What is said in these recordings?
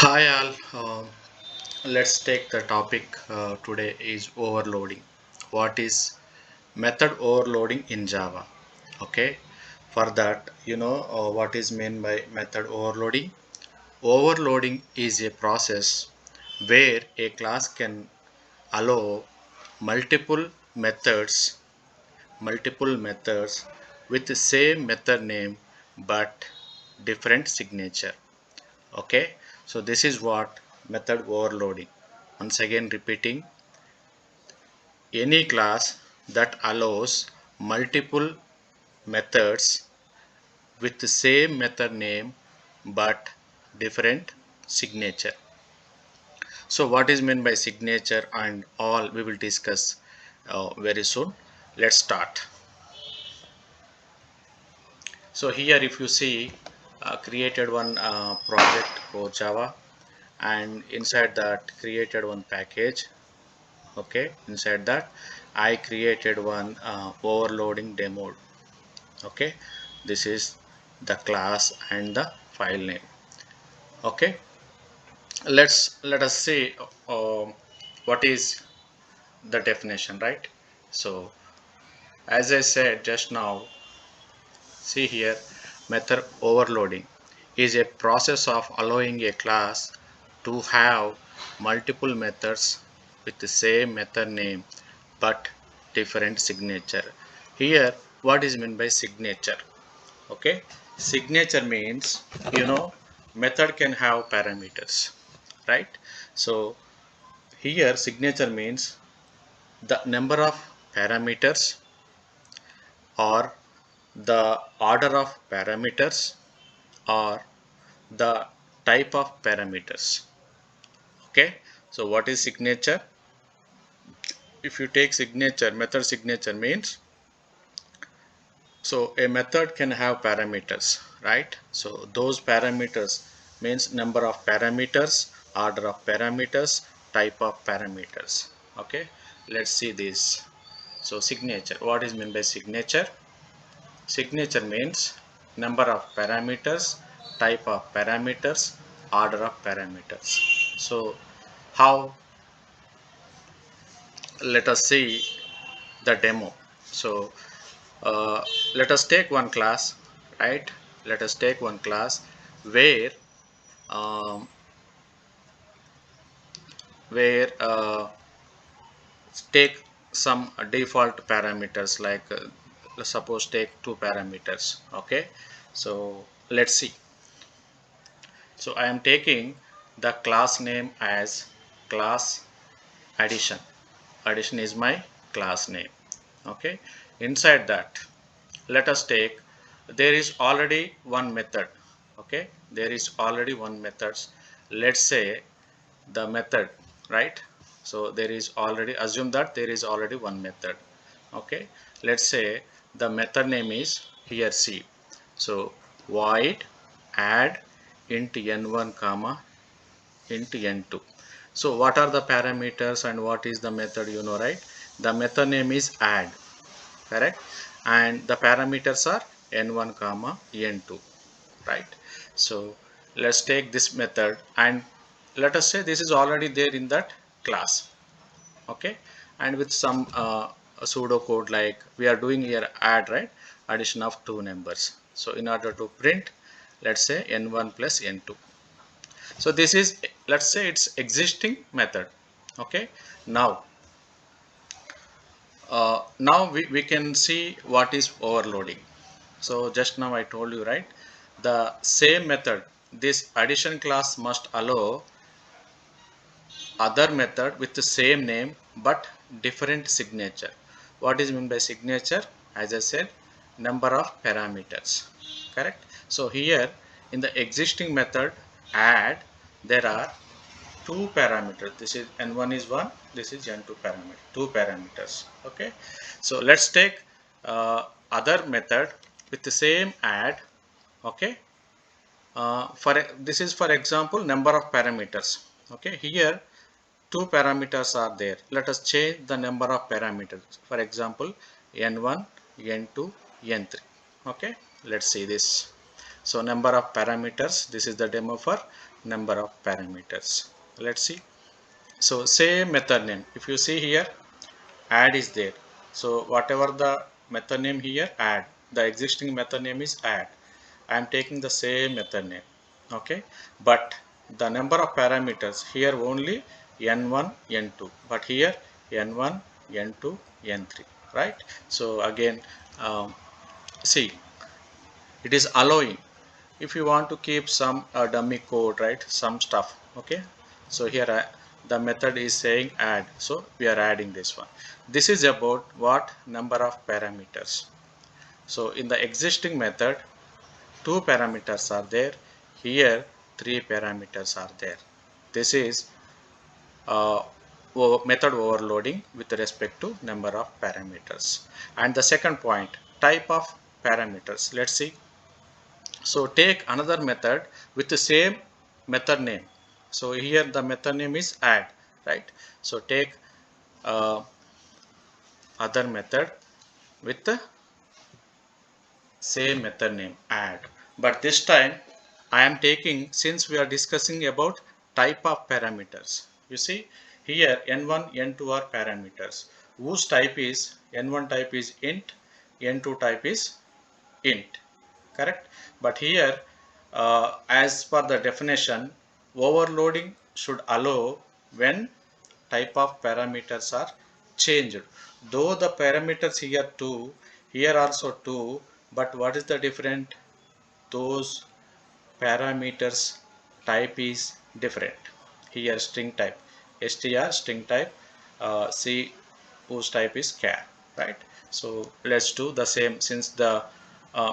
Hi all. Let's take the topic today is overloading. What is method overloading in Java? Okay. For that, what is meant by method overloading? Overloading is a process where a class can allow multiple methods, multiple methods with the same method name but different signature. Okay, so this is what method overloading. Once again repeating, any class that allows multiple methods with the same method name but different signature. So what is meant by signature and all we will discuss very soon. Let's start. So here if you see created one project called Java, and inside that created one package. Okay, inside that I created one overloading demo. Okay, this is the class and the file name. Okay, let us see what is the definition, right? So as I said just now, see here, method overloading is a process of allowing a class to have multiple methods with the same method name but different signature. Here, what is meant by signature? Okay, signature means method can have parameters, right? So here signature means the number of parameters or the order of parameters or the type of parameters. Okay, so what is signature? If you take signature, method signature means, so a method can have parameters, right? So those parameters means number of parameters, order of parameters, type of parameters. Okay, let's see this. So signature, what is meant by signature? Signature means number of parameters, type of parameters, order of parameters. So how, let us see the demo. So let us take one class, right? Let us take one class where um, take some default parameters like suppose take two parameters. Okay, so let's see. So I am taking the class name as class addition. Addition is my class name. Okay, inside that let us take, there is already one method. Okay, there is already one methods. Let's say the method, right? So there is already, assume that there is already one method. Okay, let's say the method name is here C. So void add int n1 comma int n2. So what are the parameters and what is the method, right? The method name is add, correct, and the parameters are n1 comma n2, right? So let's take this method and let us say this is already there in that class. Okay, and with some pseudo code, like we are doing here add, right? Addition of two numbers. So in order to print, let's say n1 plus n2. So this is, let's say it's existing method. Okay, now we can see what is overloading. So just now I told you, right? The same method, this addition class must allow other method with the same name but different signature. What is meant by signature? As I said, number of parameters, correct? So here in the existing method add, there are two parameters. This is n1 is one, this is n2 parameter, two parameters. Okay, so let's take other method with the same add. Okay, this is for example number of parameters. Okay, here two parameters are there. Let us change the number of parameters. For example, n1, n2, n3. Okay, let's see this. So number of parameters, this is the demo for number of parameters. Let's see. So same method name, if you see here, add is there. So whatever the method name here, add, the existing method name is add. I am taking the same method name, okay, but the number of parameters here only n1 n2, but here n1 n2 n3, right? So again, see, it is allowing, if you want to keep some dummy code, right, some stuff, okay. So here the method is saying add, so we are adding this one. This is about what number of parameters. So in the existing method, two parameters are there, here three parameters are there. This is uh, method overloading with respect to number of parameters. And the second point, type of parameters. Let's see. So take another method with the same method name. So here the method name is add, right? So take other method with the same method name, add. But this time I am taking, since we are discussing about type of parameters. You see here n1, n2 are parameters whose type is, n1 type is int, n2 type is int, correct? But here as per the definition, overloading should allow when type of parameters are changed. Though the parameters here 2, here also 2, but what is the different? Those parameters type is different. Here string type, str string type, c whose type is char, right? So let's do the same. Since the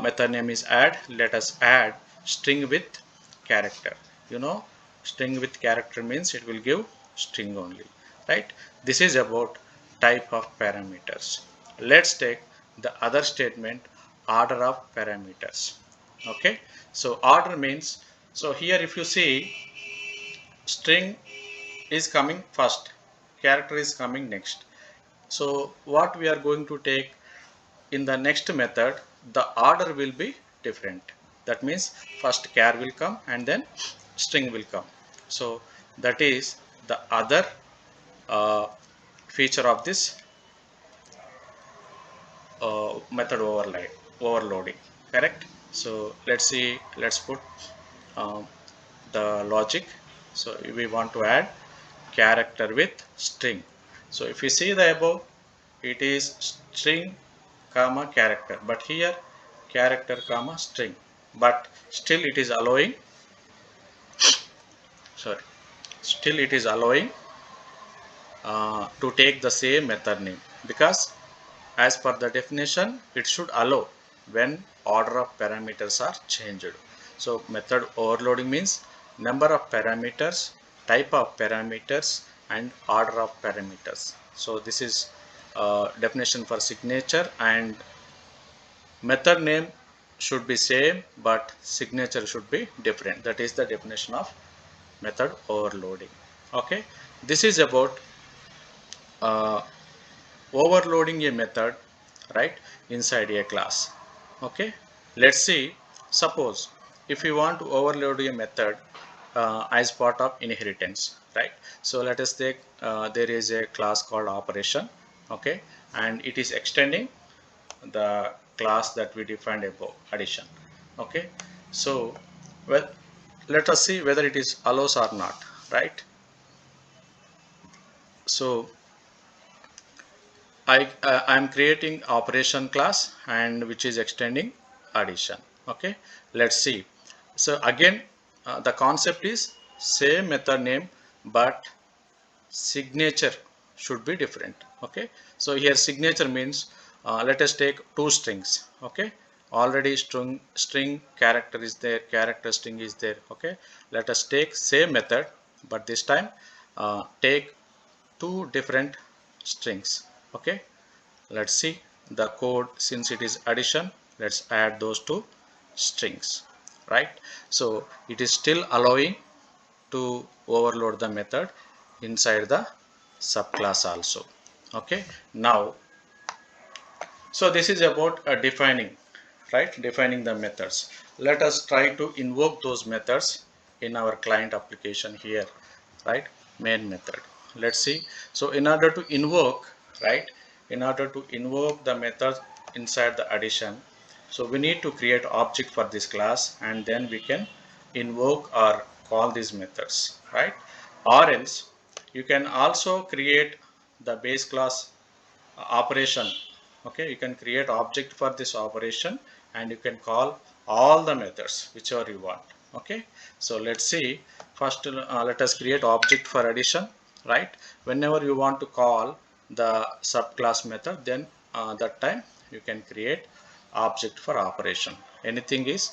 method name is add, let us add string with character. You know, string with character means it will give string only, right? This is about type of parameters. Let's take the other statement, order of parameters. Okay, so order means, so here if you see, string is coming first, character is coming next. So what we are going to take in the next method, the order will be different. That means first char will come and then string will come. So that is the other uh, feature of this method overloading, correct? So let's see, let's put um, the logic. So we want to add character with string. So if you see the above, it is string comma character, but here character comma string, but still it is allowing, sorry, still it is allowing to take the same method name, because as per the definition it should allow when order of parameters are changed. So method overloading means number of parameters, type of parameters, and order of parameters. So this is definition for signature, and method name should be same but signature should be different. That is the definition of method overloading. Okay, this is about uh, overloading a method, right, inside a class. Okay, let's see. Suppose if you want to overload a method as part of inheritance, right? So let us take there is a class called operation, okay, and it is extending the class that we defined above, addition. Okay, so well, let us see whether it is allows or not, right? So I'm creating operation class and which is extending addition. Okay, let's see. So again, the concept is same method name, but signature should be different. Okay, so here signature means let us take two strings. Okay, already string character is there, character string is there. Okay, let us take same method, but this time take two different strings. Okay, let's see the code. Since it is addition, let's add those two strings, right? So it is still allowing to overload the method inside the subclass also. Okay, now, so this is about defining, right, defining the methods. Let us try to invoke those methods in our client application here, right? Main method. Let's see. So in order to invoke, right, in order to invoke the method inside the addition, so we need to create object for this class, and then we can invoke or call these methods, right? Or else you can also create the base class operation. Okay, you can create object for this operation, and you can call all the methods whichever you want. Okay, so let's see. First, let us create object for addition, right? Whenever you want to call the subclass method, then that time you can create object for operation. Anything is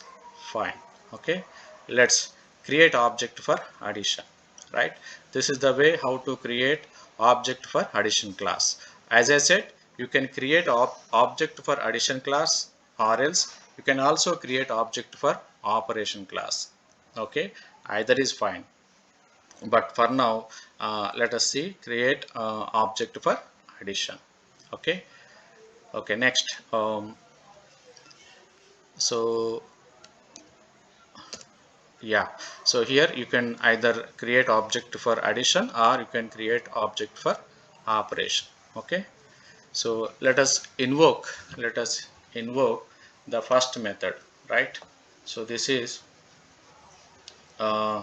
fine. Okay, let's create object for addition, right? This is the way how to create object for addition class. As I said, you can create object for addition class, or else you can also create object for operation class. Okay, either is fine, but for now let us see create object for addition. Okay, okay, next so yeah, so here you can either create object for addition, or you can create object for operation. Okay, so let us invoke the first method, right? So this is uh,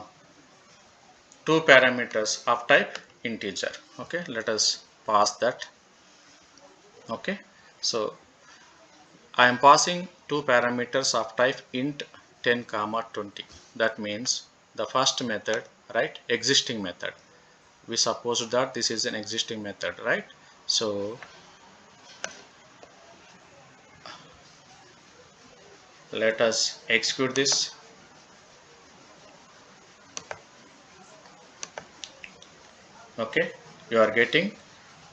two parameters of type integer. Okay, let us pass that. Okay, so I am passing two parameters of type int 10 comma 20. That means the first method, right, existing method. We suppose that this is an existing method, right? So let us execute this. Okay, you are getting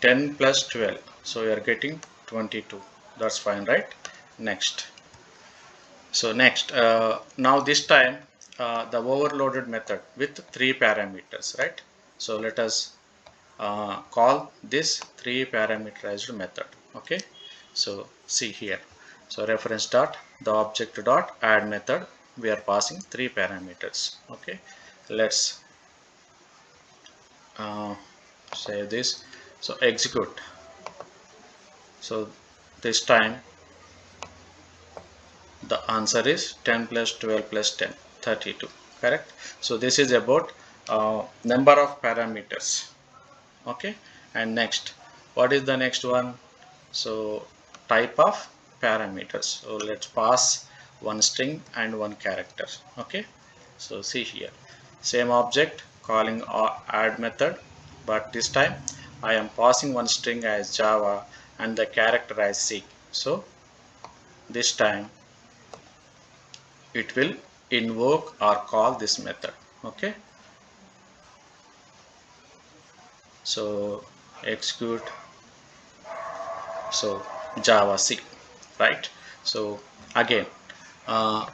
10 plus 12, so you are getting 22. That's fine, right? Next. So next, now this time the overloaded method with three parameters, right? So let us call this three parameterized method. Okay, so see here. So reference dot the object dot add method, we are passing three parameters. Okay, let's save this. So execute. So this time the answer is 10 plus 12 plus 10, 32. Correct. So this is about number of parameters. Okay, and next, what is the next one? So type of parameters. So let's pass one string and one character. Okay, so see here, same object calling add method, but this time I am passing one string as Java and the character as C. So this time it will invoke or call this method. Okay, so execute. So Java C, right? So again, uh,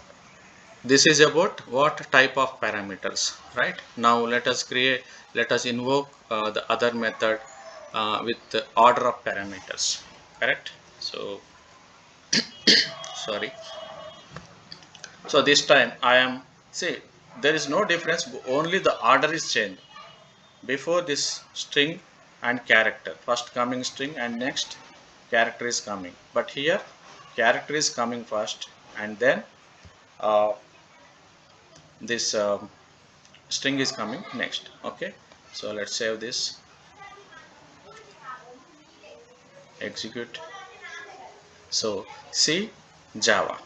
this is about what type of parameters, right? Now let us invoke the other method with the order of parameters. Correct. So sorry. So this time I am, see, there is no difference, only the order is changed. Before this string and character, first coming string and next character is coming, but here character is coming first, and then uh, this string is coming next. Okay, so let's save this, execute. So see Java,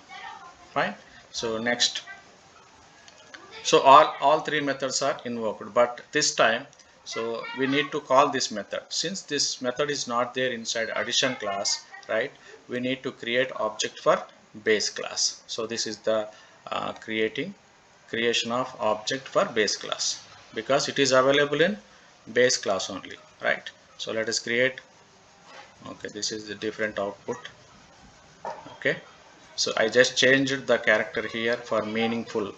fine. So next, so all three methods are invoked, but this time, so we need to call this method. Since this method is not there inside addition class, right, we need to create object for base class. So this is the creation of object for base class, because it is available in base class only, right? So let us create. Okay, this is the different output. Okay, so I just changed the character here for meaningful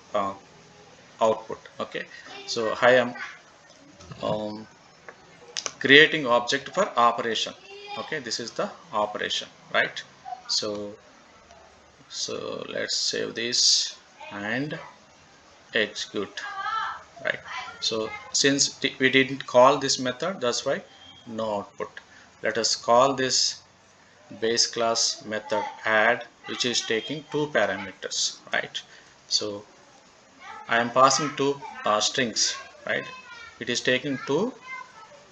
output. Okay, so I am um, creating object for operation. Okay, this is the operation, right? So let's save this and execute. So since we didn't call this method, that's why no output. Let us call this base class method add, which is taking two parameters, right? So I am passing two strings, right? It is taking two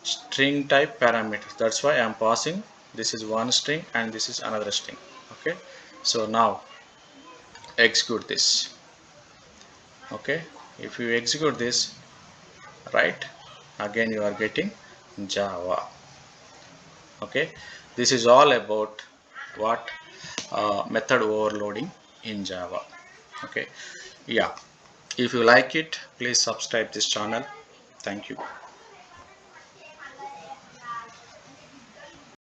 string type parameters, that's why I am passing, this is one string and this is another string. Okay, so now execute this. Okay, if you execute this, right, again you are getting Java. Okay, this is all about what method overloading in Java. Okay, yeah, if you like it, please subscribe this channel. Thank you.